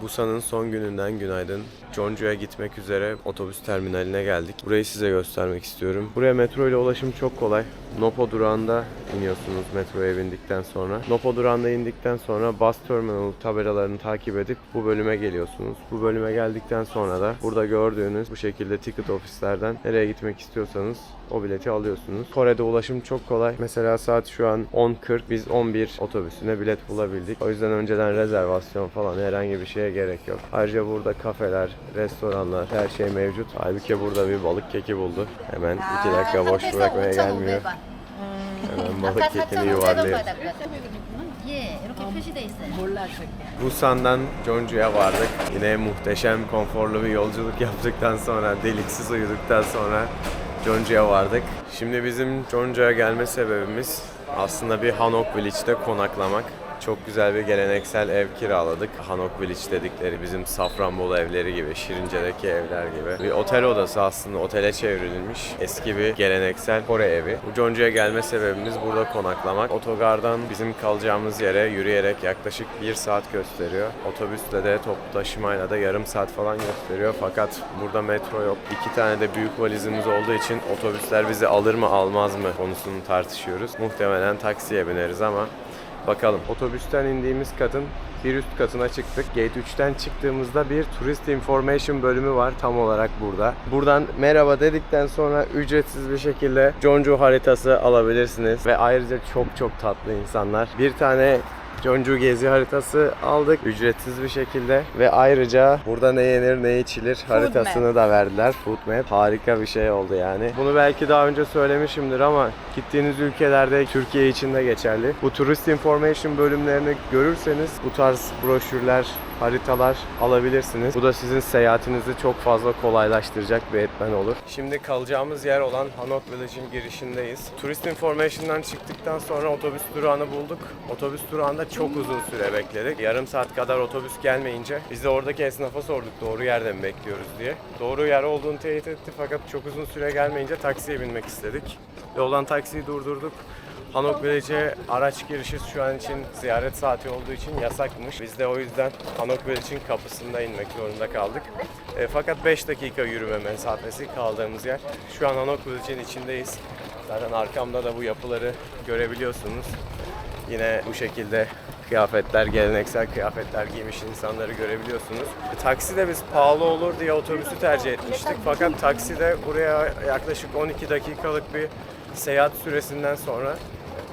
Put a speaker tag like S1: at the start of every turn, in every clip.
S1: Busan'ın son gününden günaydın. Jeonju'ya gitmek üzere otobüs terminaline geldik. Burayı size göstermek istiyorum. Buraya metro ile ulaşım çok kolay. Nopo durağında iniyorsunuz metroya bindikten sonra. Nopo durağında indikten sonra bus terminal tabelalarını takip edip bu bölüme geliyorsunuz. Bu bölüme geldikten sonra da burada gördüğünüz bu şekilde ticket ofislerden nereye gitmek istiyorsanız o bileti alıyorsunuz. Kore'de ulaşım çok kolay. Mesela saat şu an 10:40. Biz 11 otobüsüne bilet bulabildik. O yüzden önceden rezervasyon falan herhangi bir şeye gerek yok. Ayrıca burada kafeler, restoranlar, her şey mevcut. Halbuki burada bir balık keki buldu. Hemen 2 dakika boş bırakmaya gelmiyor. Hemen balık kekini yuvarlıyor.
S2: 예, 이렇게 표시돼 있어요.
S3: 몰랐어요.
S1: Busan'dan Jeonju'ya vardık. Yine muhteşem, konforlu bir yolculuk yaptıktan sonra, deliksiz uyuduktan sonra Jeonju'ya vardık. Şimdi bizim Jeonju'ya gelme sebebimiz aslında bir Hanok Village'de konaklamak. Çok güzel bir geleneksel ev kiraladık. Hanok Village dedikleri bizim Safranbolu evleri gibi, Şirince'deki evler gibi. Bir otel odası aslında otele çevrilmiş eski bir geleneksel Kore evi. Bu Jeonju'ya gelme sebebimiz burada konaklamak. Otogardan bizim kalacağımız yere yürüyerek yaklaşık 1 saat gösteriyor. Otobüsle de toplu taşımayla da yarım saat falan gösteriyor. Fakat burada metro yok. 2 tane de büyük valizimiz olduğu için otobüsler bizi alır mı almaz mı konusunu tartışıyoruz. Muhtemelen taksiye bineriz ama bakalım. Otobüsten indiğimiz katın bir üst katına çıktık. Gate 3'ten çıktığımızda bir Tourist Information bölümü var tam olarak burada. Buradan merhaba dedikten sonra ücretsiz bir şekilde Jeonju haritası alabilirsiniz. Ve ayrıca çok tatlı insanlar. Bir tane Jeonju gezi haritası aldık ücretsiz bir şekilde ve ayrıca burada ne yenir ne içilir haritasını da verdiler. Food map. Harika bir şey oldu yani. Bunu belki daha önce söylemişimdir ama gittiğiniz ülkelerde Türkiye için de geçerli. Bu Tourist Information bölümlerini görürseniz bu tarz broşürler, haritalar alabilirsiniz. Bu da sizin seyahatinizi çok fazla kolaylaştıracak bir etmen olur. Şimdi kalacağımız yer olan Hanok Village'in girişindeyiz. Tourist Information'dan çıktıktan sonra otobüs durağını bulduk. Otobüs durağında çok uzun süre bekledik. Yarım saat kadar otobüs gelmeyince biz de oradaki esnafa sorduk doğru yerde mi bekliyoruz diye. Doğru yer olduğunu teyit etti fakat çok uzun süre gelmeyince taksiye binmek istedik. Yoldan taksiyi durdurduk. Hanok Village'e araç girişi şu an için ziyaret saati olduğu için yasakmış. Biz de o yüzden Hanok Village'in kapısında inmek zorunda kaldık. Fakat 5 dakika yürüme mesafesi kaldığımız yer. Şu an Hanok Village'in içindeyiz. Zaten arkamda da bu yapıları görebiliyorsunuz. Yine bu şekilde kıyafetler, geleneksel kıyafetler giymiş insanları görebiliyorsunuz. Taksi de biz pahalı olur diye otobüsü tercih etmiştik. Fakat taksi de buraya yaklaşık 12 dakikalık bir seyahat süresinden sonra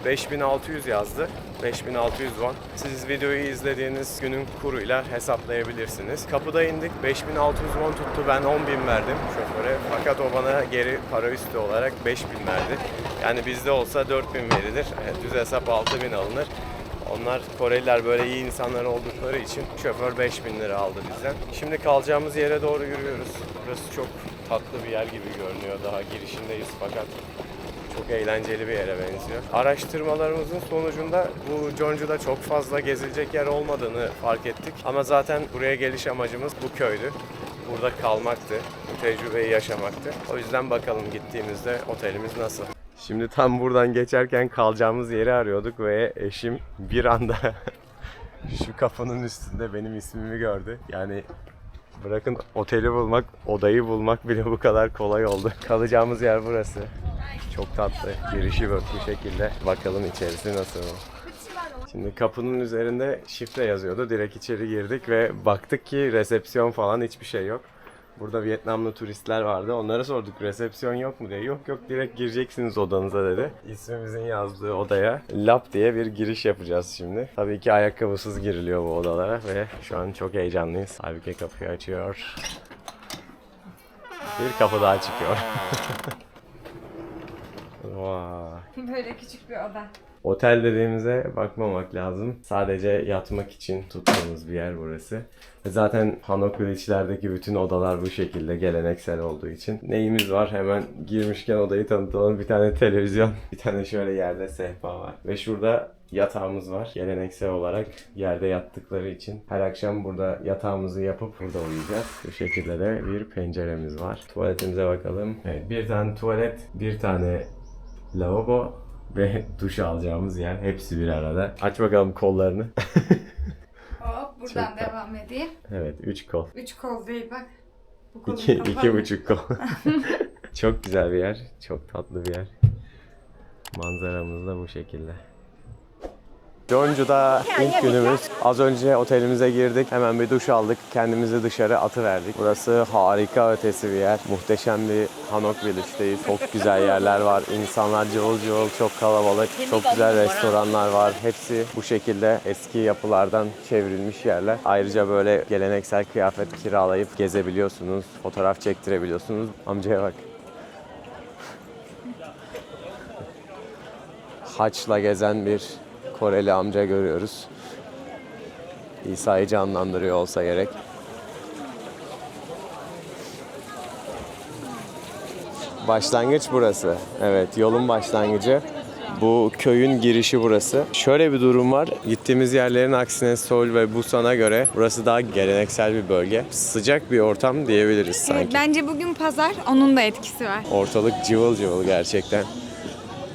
S1: 5600 yazdı. 5600 won. Siz videoyu izlediğiniz günün kuruyla hesaplayabilirsiniz. Kapıda indik. 5600 won tuttu. Ben 10.000 verdim şoföre. Fakat o bana geri para üstü olarak 5.000 verdi. Yani bizde olsa 4.000 verilir. Düz hesap 6.000 alınır. Onlar Koreliler böyle iyi insanlar oldukları için şoför 5.000 lira aldı bizden. Şimdi kalacağımız yere doğru yürüyoruz. Burası çok tatlı bir yer gibi görünüyor. Daha girişindeyiz fakat çok eğlenceli bir yere benziyor. Araştırmalarımızın sonucunda bu Jeonju'da çok fazla gezilecek yer olmadığını fark ettik. Ama zaten buraya geliş amacımız bu köydü. Burada kalmaktı, bu tecrübeyi yaşamaktı. O yüzden bakalım gittiğimizde otelimiz nasıl? Şimdi tam buradan geçerken kalacağımız yeri arıyorduk ve eşim bir anda şu kapının üstünde benim ismimi gördü. Yani bırakın oteli bulmak, odayı bulmak bile bu kadar kolay oldu. Kalacağımız yer burası. Çok tatlı. Girişi bu şekilde. Bakalım içerisi nasıl. Şimdi kapının üzerinde şifre yazıyordu. Direkt içeri girdik ve baktık ki resepsiyon falan hiçbir şey yok. Burada Vietnamlı turistler vardı. Onlara sorduk resepsiyon yok mu diye. Yok direkt gireceksiniz odanıza dedi. İsmimizin yazdığı odaya lap diye bir giriş yapacağız şimdi. Tabii ki ayakkabısız giriliyor bu odalara ve şu an çok heyecanlıyız. Halbuki kapıyı açıyor. Bir kapı daha çıkıyor. Vay.
S3: Böyle küçük bir oda.
S1: Otel dediğimize bakmamak lazım. Sadece yatmak için tuttuğumuz bir yer burası. Zaten Hanok Village'lerdeki bütün odalar bu şekilde geleneksel olduğu için. Neyimiz var? Hemen girmişken odayı tanıtalım. Bir tane televizyon, bir tane şöyle yerde sehpa var. Ve şurada yatağımız var. Geleneksel olarak yerde yattıkları için her akşam burada yatağımızı yapıp burada uyuyacağız. Bu şekilde de bir penceremiz var. Tuvaletimize bakalım. Evet, bir tane tuvalet, bir tane lavabo ve duş alacağımız yer. Hepsi bir arada. Aç bakalım kollarını.
S3: Hop Buradan
S1: Çok
S3: devam edeyim.
S1: Evet, 3 kol.
S3: 3 kol değil bak. Bu kolu
S1: 2,5 kol. Çok güzel bir yer. Çok tatlı bir yer. Manzaramız da bu şekilde. Jeonju'da ilk günümüz. Az önce otelimize girdik. Hemen bir duş aldık. Kendimizi dışarı atıverdik. Burası harika ötesi bir yer. Muhteşem bir Hanok Village'deyiz. Çok güzel yerler var. İnsanlar cıvıl cıvıl, çok kalabalık. Çok güzel restoranlar var. Hepsi bu şekilde eski yapılardan çevrilmiş yerler. Ayrıca böyle geleneksel kıyafet kiralayıp gezebiliyorsunuz. Fotoğraf çektirebiliyorsunuz. Amcaya bak. Haçla gezen bir Koreli amca görüyoruz. İsa'yı canlandırıyor olsa gerek. Başlangıç burası. Evet, yolun başlangıcı. Bu köyün girişi burası. Şöyle bir durum var. Gittiğimiz yerlerin aksine Seoul ve Busan'a göre burası daha geleneksel bir bölge. Sıcak bir ortam diyebiliriz sanki.
S3: Evet, bence bugün pazar. Onun da etkisi var.
S1: Ortalık cıvıl cıvıl gerçekten.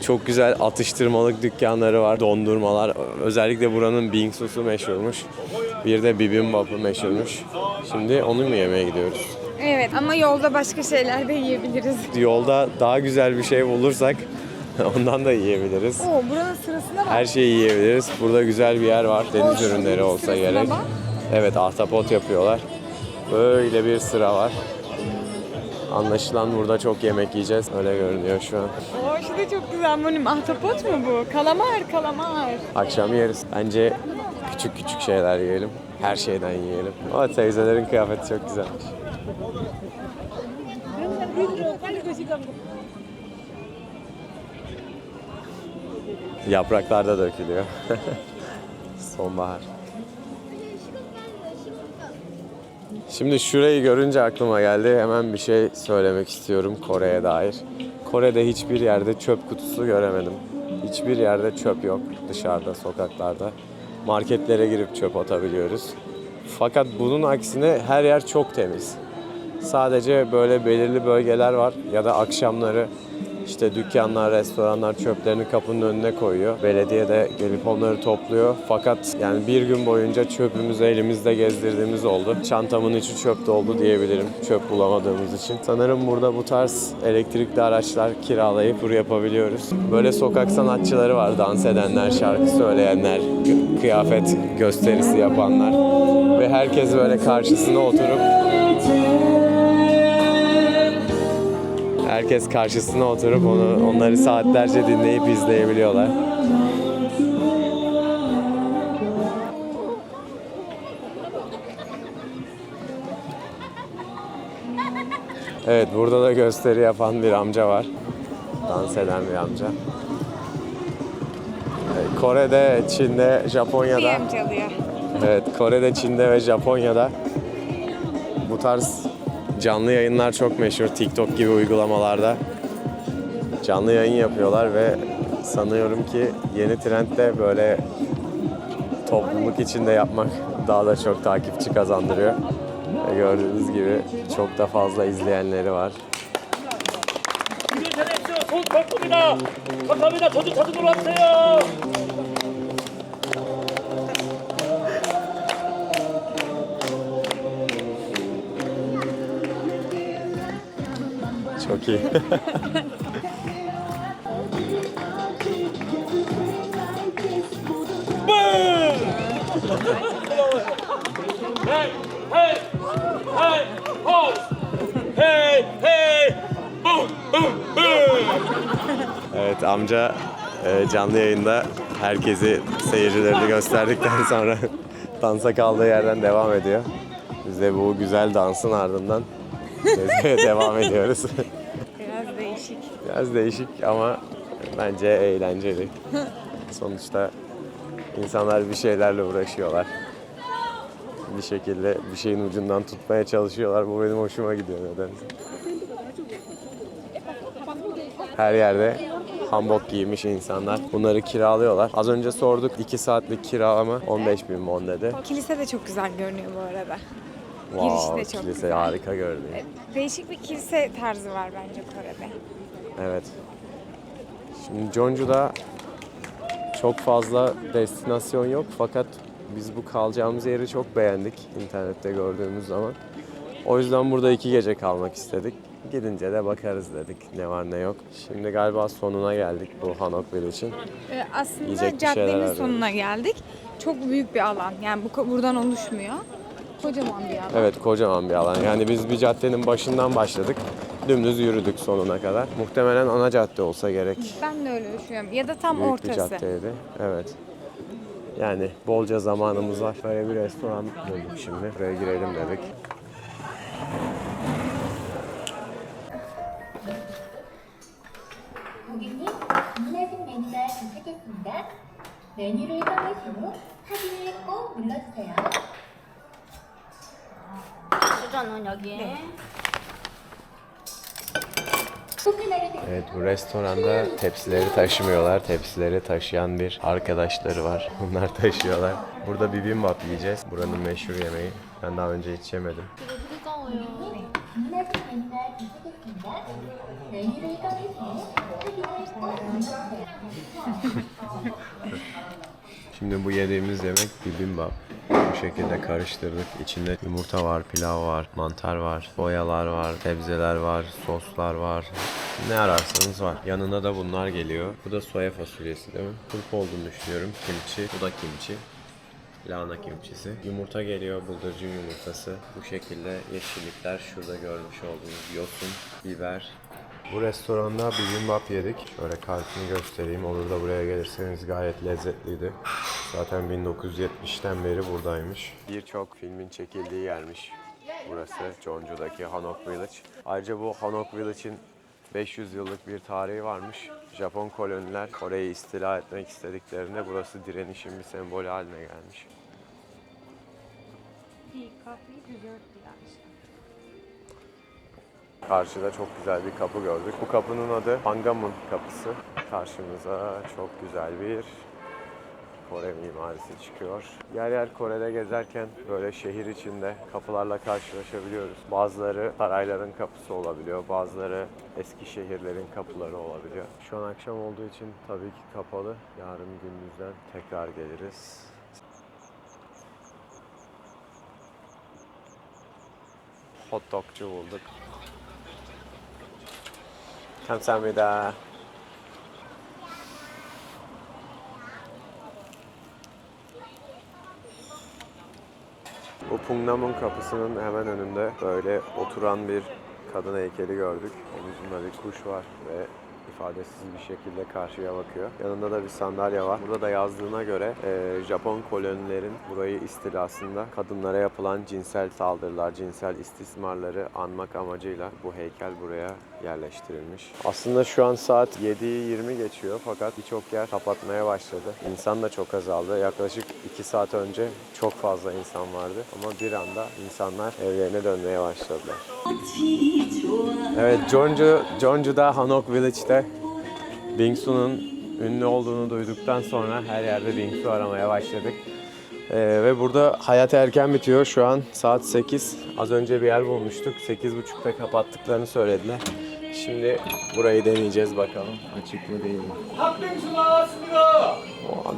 S1: Çok güzel atıştırmalık dükkanları var, dondurmalar. Özellikle buranın bingsusu meşhurmuş. Bir de bibimbap'ı meşhurmuş. Şimdi onu mu yemeye gidiyoruz?
S3: Evet, ama yolda başka şeyler de yiyebiliriz.
S1: Yolda daha güzel bir şey bulursak ondan da yiyebiliriz.
S3: Oo, buranın sırasına bak.
S1: Her şeyi yiyebiliriz. Burada güzel bir yer var. Deniz ürünleri olsa
S3: sırasına
S1: gerek.
S3: bak.
S1: Evet, ahtapot yapıyorlar. Böyle bir sıra var. Anlaşılan burada çok yemek yiyeceğiz. Öyle görünüyor şu an.
S3: Oo, şu da çok güzel. Benim ahtapot mu bu? Kalamar.
S1: Akşam yeriz. Bence küçük küçük şeyler yiyelim. Her şeyden yiyelim. Ama teyzelerin kıyafeti çok güzelmiş. Yapraklar da dökülüyor. Sonbahar. Şimdi şurayı görünce aklıma geldi. Hemen bir şey söylemek istiyorum Kore'ye dair. Kore'de hiçbir yerde çöp kutusu göremedim. Hiçbir yerde çöp yok dışarıda, sokaklarda. Marketlere girip çöp atabiliyoruz. Fakat bunun aksine her yer çok temiz. Sadece böyle belirli bölgeler var ya da akşamları işte dükkanlar, restoranlar çöplerini kapının önüne koyuyor. Belediye de gelip onları topluyor. Fakat yani bir gün boyunca çöpümüzü elimizde gezdirdiğimiz oldu. Çantamın içi çöp doldu diyebilirim çöp bulamadığımız için. Sanırım burada bu tarz elektrikli araçlar kiralayıp tur yapabiliyoruz. Böyle sokak sanatçıları var. Dans edenler, şarkı söyleyenler, kıyafet gösterisi yapanlar. Ve herkes böyle karşısına oturup onları saatlerce dinleyip izleyebiliyorlar. Evet, burada da gösteri yapan bir amca var. Dans eden bir amca. Kore'de, Çin'de, Japonya'da.
S3: Kıyam çalıyor.
S1: Evet, Kore'de, Çin'de ve Japonya'da bu tarz canlı yayınlar çok meşhur. TikTok gibi uygulamalarda canlı yayın yapıyorlar ve sanıyorum ki yeni trend de böyle topluluk içinde yapmak daha da çok takipçi kazandırıyor. Ve gördüğünüz gibi çok da fazla izleyenleri var.
S4: 손 밟습니다. 감사합니다. 저도 자주 놀아주세요.
S1: Çok iyi.
S4: Hey, hey, hey, pause. Hey, hey, boom, boom, boom.
S1: Evet, amca canlı yayında herkesi, seyircilerini gösterdikten sonra dansa kaldığı yerden devam ediyor. Biz de bu güzel dansın ardından gezmeye devam ediyoruz.
S3: Biraz değişik.
S1: Biraz değişik ama bence eğlenceli. Sonuçta insanlar bir şeylerle uğraşıyorlar. Bir şekilde bir şeyin ucundan tutmaya çalışıyorlar. Bu benim hoşuma gidiyor nedense. Her yerde hanbok giymiş insanlar. Bunları kiralıyorlar. Az önce sorduk 2 saatlik kiralama 15.000 won dedi.
S3: Kilise de çok güzel görünüyor bu arada.
S1: Wow,
S3: Girişi de çok
S1: kilise
S3: güzel.
S1: harika görünüyor.
S3: Değişik bir kilise tarzı var bence Kore'de.
S1: Evet. Şimdi Jeonju'da çok fazla destinasyon yok fakat biz bu kalacağımız yeri çok beğendik internette gördüğümüz zaman. O yüzden burada 2 gece kalmak istedik. Gidince de bakarız dedik ne var ne yok. Şimdi galiba sonuna geldik bu Hanok Village'in.
S3: Aslında
S1: Yiyecek bir şeyler
S3: caddenin
S1: arıyoruz.
S3: sonuna geldik. Çok büyük bir alan. Yani buradan oluşmuyor. Kocaman bir alan.
S1: Evet, kocaman bir alan. Yani biz bir caddenin başından başladık. Dümdüz yürüdük sonuna kadar. Muhtemelen ana cadde olsa gerek.
S3: Ben de öyle düşünüyorum. Ya da tam
S1: Büyük
S3: ortası.
S1: bir caddeydi. Evet. Yani bolca zamanımız var. Böyle bir restoran bulduk şimdi. Buraya girelim dedik.
S5: 고객님, 주문하신 메뉴가 도착했습니다. 메뉴를 꺼내신 후 확인을 꼭 눌러주세요.
S2: 수저는 여기에.
S5: 소금알을
S1: Evet, bu restoranda tepsileri taşımıyorlar. Tepsileri taşıyan bir arkadaşları var. Bunlar taşıyorlar. Burada bibimbap yiyeceğiz. Buranın meşhur yemeği. Ben daha önce hiç yemedim.
S2: 이거 뜨거워요.
S5: 주문하신 메뉴가 도착했습니다. 메뉴를 꺼내신 후 확인을 꼭 눌러주세요.
S1: Şimdi bu yediğimiz yemek bibimbap. Bu şekilde karıştırdık. İçinde yumurta var, pilav var, mantar var, boyalar var, sebzeler var, soslar var. Ne ararsanız var. Yanına da bunlar geliyor. Bu da soya fasulyesi değil mi? Turp olduğunu düşünüyorum. Kimchi. Bu da kimchi. Lahana kimçisi. Yumurta geliyor, bıldırcın yumurtası. Bu şekilde yeşillikler. Şurada görmüş olduğunuz yosun, biber. Bu restoranda bibimbap yedik. Şöyle kartını göstereyim. Olur da buraya gelirseniz gayet lezzetliydi. Zaten 1970'ten beri buradaymış. Birçok filmin çekildiği yermiş. Burası Jeonju'daki Hanok Village. Ayrıca bu Hanok Village'in 500 yıllık bir tarihi varmış. Japon koloniler Kore'yi istila etmek istediklerinde burası direnişin bir sembolü haline gelmiş. Karşıda çok güzel bir kapı gördük. Bu kapının adı Pangamun Kapısı. Karşımıza çok güzel bir Kore mimarisi çıkıyor. Yer yer Kore'de gezerken böyle şehir içinde kapılarla karşılaşabiliyoruz. Bazıları sarayların kapısı olabiliyor, bazıları eski şehirlerin kapıları olabiliyor. Şu an akşam olduğu için tabii ki kapalı. Yarın gündüzden tekrar geliriz. Hot dogcu bulduk. 감사합니다. Bu Pungnamun kapısının hemen önünde böyle oturan bir kadın heykeli gördük. Omuzunda bir kuş var ve ifadesiz bir şekilde karşıya bakıyor. Yanında da bir sandalye var. Burada da yazdığına göre Japon kolonilerin burayı istilasında kadınlara yapılan cinsel saldırılar, cinsel istismarları anmak amacıyla bu heykel buraya yerleştirilmiş. Aslında şu an saat 7'yi 20 geçiyor fakat birçok yer kapatmaya başladı. İnsan da çok azaldı. Yaklaşık 2 saat önce çok fazla insan vardı ama bir anda insanlar evlerine dönmeye başladılar. Evet, Jeonju'da Hanok Village'de Bingsu'nun ünlü olduğunu duyduktan sonra her yerde Bingsu aramaya başladık. Ve burada hayat erken bitiyor. Şu an saat 8. Az önce bir yer bulmuştuk. 8.30'da kapattıklarını söylediler. Şimdi burayı deneyeceğiz bakalım. Açık mı değil mi?
S4: 팥빙수 나왔습니다.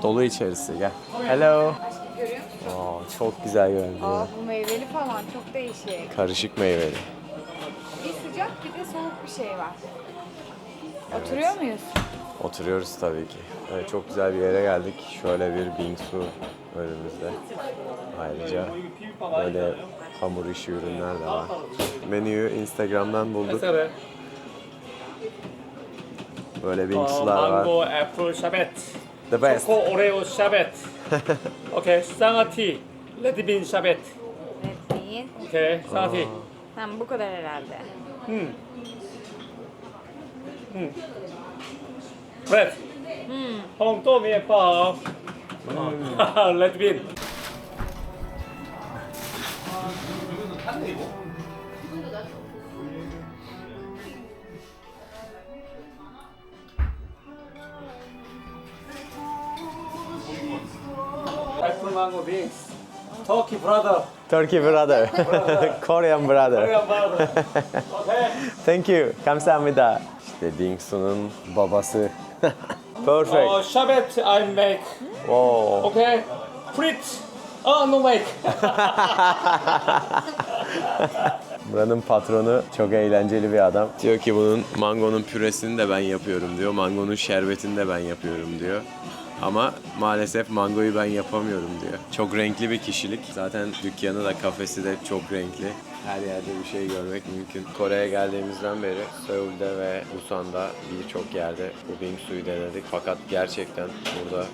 S1: Dolu içerisi, gel. Hello.
S3: Görüyor musun?
S1: Çok güzel görünüyor.
S3: Bu meyveli falan çok değişik.
S1: Karışık meyveli.
S3: Bir sıcak bir de soğuk bir şey var. Oturuyor muyuz?
S1: Oturuyoruz tabii ki. Evet, çok güzel bir yere geldik. Şöyle bir bingsu önümüzde. Ayrıca böyle hamur işi ürünler de var. Menüyü Instagram'dan bulduk.
S4: 쌀에
S1: Böyle bingsular var.
S4: 망고 애플 샤벳,
S1: The best.
S4: 초코 오레오 샤벳, 오케이 쌍아티, 레드빈 샤벳,
S3: Evet.
S4: 오케이 쌍아티.
S3: Tamam bu kadar herhalde.
S4: 브렛, 홍또미에빵, 레드빈. 애플 망고 빙스, 터키 브라더,
S1: Turkey brother. Korean brother.
S4: 코리안 브라더. 오케이.
S1: Thank you. 감사합니다. İşte bingsu'nun babası. Perfect.
S4: 샤벳 I make.
S1: Wow.
S4: 오케이. 프리트, Oh, no mic.
S1: Buranın patronu çok eğlenceli bir adam. Diyor ki bunun mangonun püresini de ben yapıyorum diyor. Mangonun şerbetini de ben yapıyorum diyor. Ama maalesef mangoyu ben yapamıyorum diyor. Çok renkli bir kişilik. Zaten dükkanı da kafesi de çok renkli. Her yerde bir şey görmek mümkün. Kore'ye geldiğimizden beri Seul'de ve Busan'da birçok yerde bu bingsu'yu denedik. Fakat gerçekten burada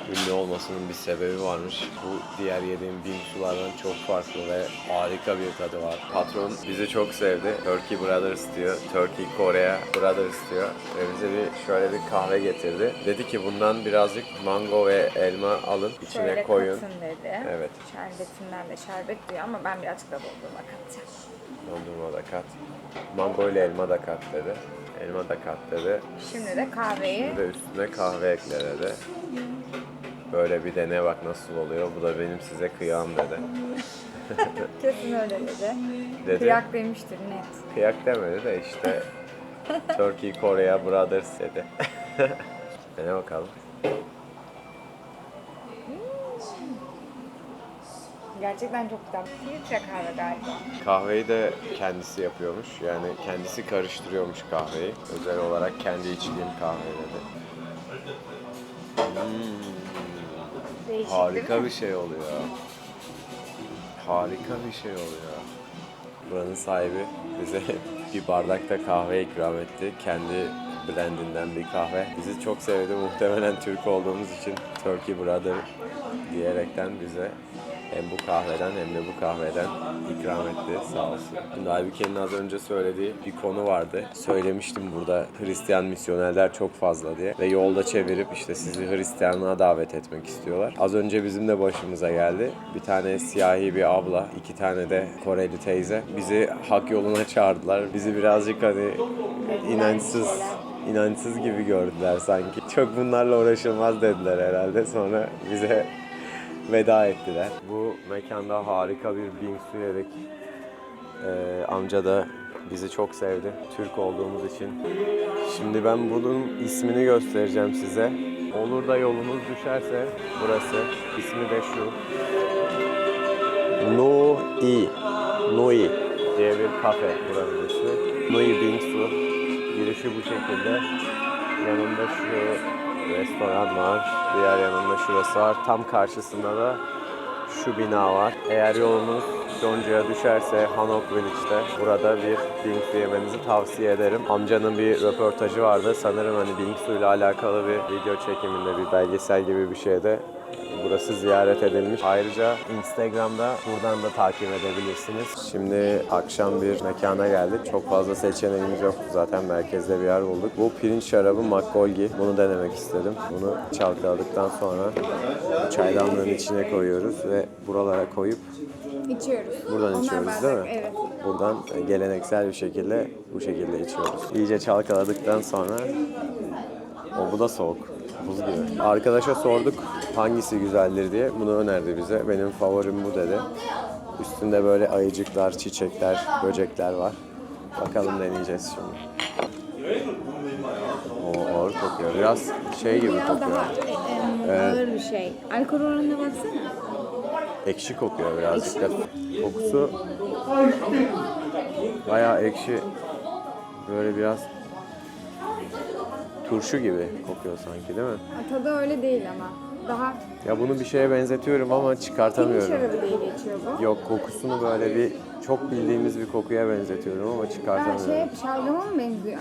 S1: ünlü olmasının bir sebebi varmış. Bu diğer yediğim bingsu'lardan çok farklı ve harika bir tadı var. Patron bizi çok sevdi. Turkey Brothers diyor. Turkey Korea Brothers diyor. Ve bize şöyle bir kahve getirdi. Dedi ki bundan birazcık mango ve elma alın. içine
S3: Şöyle
S1: koyun.
S3: katın dedi.
S1: Evet.
S3: Şerbetinden de şerbet diyor ama ben birazcık da dondurma katacağım.
S1: Dondurma da kat. Mango ile elma da kat dedi. Elma da kat dedi.
S3: Şimdi de kahveyi
S1: Bir de üstüne kahve ekle dedi. Böyle bir dene bak nasıl oluyor. Bu da benim size kıyam dedi.
S3: kesin öyle dedi.
S1: Dedi.
S3: Kıyak demiştir net.
S1: Kıyak demedi de işte Turkey Korea Brothers dedi. Dene bakalım.
S3: Gerçekten çok güzel. Filtre kahve galiba.
S1: Kahveyi de kendisi yapıyormuş. Yani kendisi karıştırıyormuş kahveyi. Özel olarak kendi içtiğim kahve dedi.
S3: Değişik
S1: Harika
S3: değil mi?
S1: bir şey oluyor. Harika bir şey oluyor. Buranın sahibi bize bir bardakta kahve ikram etti. Kendi blendinden bir kahve. Bizi çok sevdi. Muhtemelen Türk olduğumuz için Turkey Brother diyerekten bize hem bu kahveden hem de bu kahveden ikram etti. Sağ olsun. Şimdi Aybüke'nin az önce söylediği bir konu vardı. Söylemiştim burada Hristiyan misyonerler çok fazla diye. Ve yolda çevirip işte sizi Hristiyanlığa davet etmek istiyorlar. Az önce bizim de başımıza geldi. Bir tane siyahi bir abla, 2 tane de Koreli teyze bizi hak yoluna çağırdılar. Bizi birazcık hani inançsız gibi gördüler sanki. Çok bunlarla uğraşılmaz dediler herhalde. Sonra bize veda ettiler. Bu mekanda harika bir bingsu yedik. Amca da bizi çok sevdi. Türk olduğumuz için. Şimdi ben bunun ismini göstereceğim size. Olur da yolunuz düşerse burası. İsmi de şu. Nui diye bir kafe buranın ismi. Nui Bingsu. Girişi bu şekilde. Yanında şu restoran var. Diğer yanında şurası var. Tam karşısında da şu bina var. Eğer yolunuz Jeonju'ya düşerse Hanok Village'de burada bir bingsu yemenizi tavsiye ederim. Amcanın bir röportajı vardı. Sanırım hani bingsu ile alakalı bir video çekiminde, bir belgesel gibi bir şeyde burası ziyaret edilmiş. Ayrıca Instagram'da buradan da takip edebilirsiniz. Şimdi akşam bir mekana geldik. Çok fazla seçeneğimiz yoktu zaten. Merkezde bir yer bulduk. Bu pirinç şarabı makgolgi. Bunu denemek istedim. Bunu çalkaladıktan sonra çaydanlığın içine koyuyoruz ve buralara koyup
S3: İçiyoruz.
S1: buradan
S3: Onlar
S1: içiyoruz
S3: bardak,
S1: değil mi?
S3: Evet.
S1: Buradan geleneksel bir şekilde bu şekilde içiyoruz. İyice çalkaladıktan sonra bu da soğuk. Buz gibi. Arkadaşa sorduk hangisi güzeldir diye. Bunu önerdi bize. Benim favorim bu dedi. Üstünde böyle ayıcıklar, çiçekler, böcekler var. Bakalım deneyeceğiz şimdi. O ağır kokuyor. Biraz şey gibi
S3: Biraz
S1: kokuyor.
S3: daha ağır bir şey. Alkol oranına baksana.
S1: Ekşi kokuyor birazcık da. Kokusu bayağı ekşi. Böyle biraz turşu gibi kokuyor sanki değil mi?
S3: Tadı öyle değil ama. Daha
S1: Ya bunu bir şeye benzetiyorum ama
S3: pirinç
S1: çıkartamıyorum.
S3: şarabı diye geçiyor bu.
S1: Yok, kokusunu böyle bir çok bildiğimiz bir kokuya benzetiyorum ama çıkartamıyorum.
S3: Şalgama mı benziyor?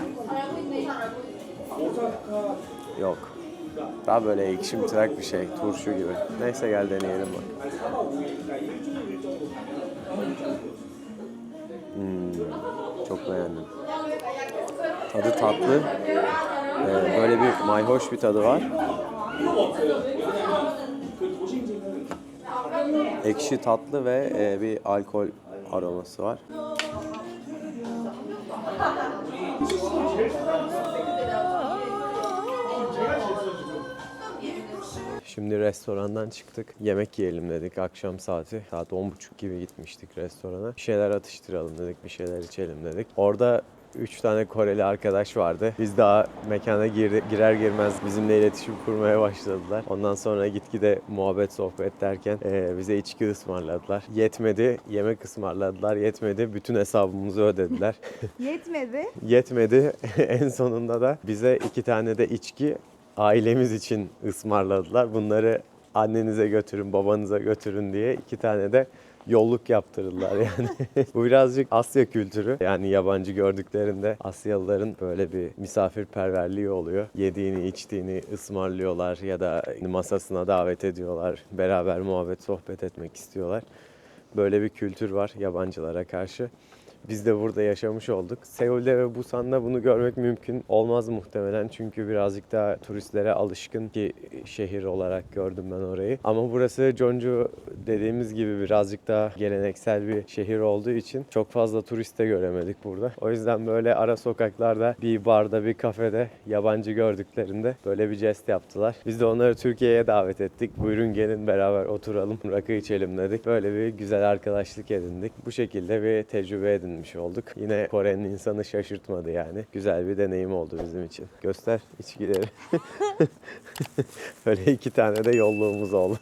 S1: Yok. Daha böyle ekşimtırak bir şey, turşu gibi. Neyse gel deneyelim bak. Çok beğendim. Tadı tatlı. Böyle bir mayhoş bir tadı var. Ekşi tatlı ve bir alkol aroması var. Şimdi restorandan çıktık. Yemek yiyelim dedik akşam saati. Saat 10.30 gibi gitmiştik restorana. Bir şeyler atıştıralım dedik, bir şeyler içelim dedik. Orada 3 tane Koreli arkadaş vardı. Biz daha mekana girer girmez bizimle iletişim kurmaya başladılar. Ondan sonra gitgide muhabbet sohbet derken bize içki ısmarladılar. Yetmedi, yemek ısmarladılar. Yetmedi, bütün hesabımızı ödediler.
S3: Yetmedi.
S1: Yetmedi, en sonunda da bize 2 tane de içki ailemiz için ısmarladılar. Bunları annenize götürün, babanıza götürün diye 2 tane de yolluk yaptırdılar yani. Bu birazcık Asya kültürü. Yani yabancı gördüklerinde Asyalıların böyle bir misafirperverliği oluyor. Yediğini, içtiğini ısmarlıyorlar ya da masasına davet ediyorlar. Beraber muhabbet, sohbet etmek istiyorlar. Böyle bir kültür var yabancılara karşı. Biz de burada yaşamış olduk. Seul'de ve Busan'da bunu görmek mümkün olmaz muhtemelen. Çünkü birazcık daha turistlere alışkın ki şehir olarak gördüm ben orayı. Ama burası Jeonju dediğimiz gibi birazcık daha geleneksel bir şehir olduğu için çok fazla turist de göremedik burada. O yüzden böyle ara sokaklarda, bir barda, bir kafede yabancı gördüklerinde böyle bir jest yaptılar. Biz de onları Türkiye'ye davet ettik. Buyurun gelin beraber oturalım, rakı içelim dedik. Böyle bir güzel arkadaşlık edindik. Bu şekilde bir tecrübe edindik olduk. Yine Kore'nin insanı şaşırtmadı yani. Güzel bir deneyim oldu bizim için. Göster içkileri. Böyle 2 tane de yolluğumuz oldu.